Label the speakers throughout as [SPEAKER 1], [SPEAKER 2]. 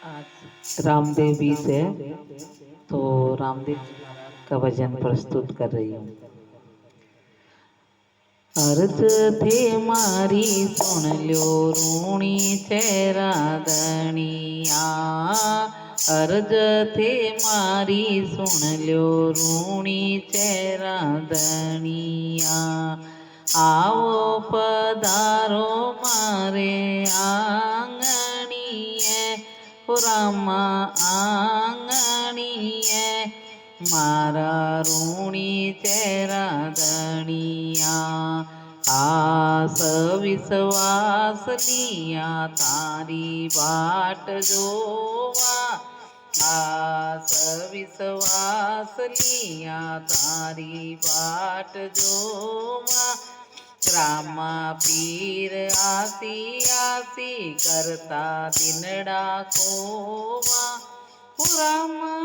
[SPEAKER 1] आज रामदेव भी से तो रामदेव का भजन प्रस्तुत कर रही हूँ। अर्ज थे मारी सुन ल्यो रूणी चेरा दनिया। अर्ज थे मारी सुन ल्यो रूणी चेरा दनिया। आओ पधारो मारे आंगणीए रामा आंगणीए मारा रूणी चेरा दनिया। आस विश्वास लिया तारी बाट जोवा। आस विश्वास लिया तारी बाट जोवा। रामा पीर आसी आसी करता दिनड़ा कोवा। रामा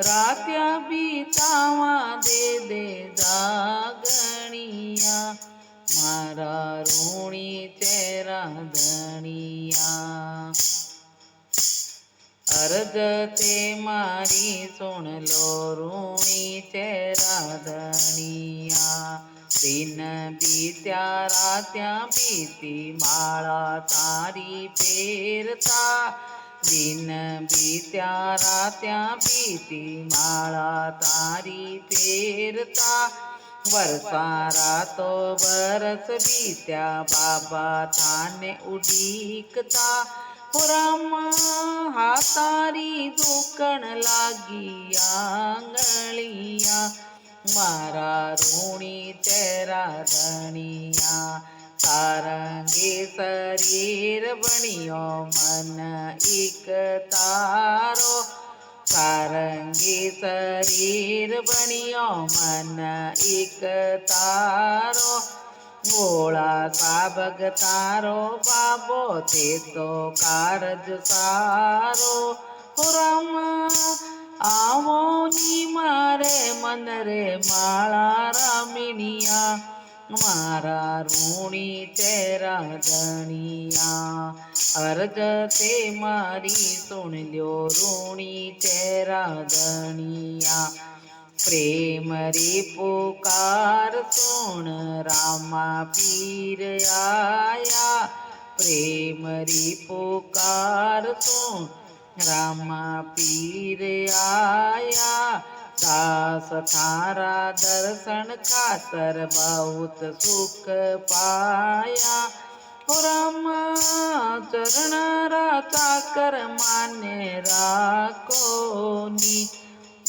[SPEAKER 1] रात्या बीतावा दे दे जागणिया मारा रूणी चेरा दनिया। अर्ज ते मारी सुन लो रूणी चेरा दनिया। दिन बीत्या रात्या बीती माळा तारी फेरता। दिन बीत्या रात्या बीती माळा तारी फेरता। वर्षा रातो बरस बीत्या बाबा थाने उडीकता। रामा हातारी दुकण लागी आंगळिया मारा रूणी चेरा दनिया। सारंगी शरीर बनियो मन एक तारो। सारंगी शरीर बनियो मन एक तारो। भोळा सा भगतारो बाबो ते तो कारज सारो। रामा आवो नी मारे मन रे माळा रामिणिया मारा रूणी चेरा दनिया। अर्ज ते मारी सुन ल्यो रूणी चेरा दनिया। प्रेम री पुकार सुन रामा पीर आया। प्रेम री पुकार सुन रामा पीर आया। दास थारा दर्शन खातर बहुत सुख पाया। रामा चरण राता कर माने राखोनी।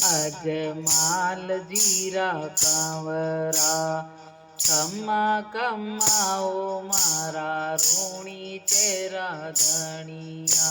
[SPEAKER 1] अजमाल जीरा कंवरा खम्मा कमाओ मारा रूणी चेरा दनिया।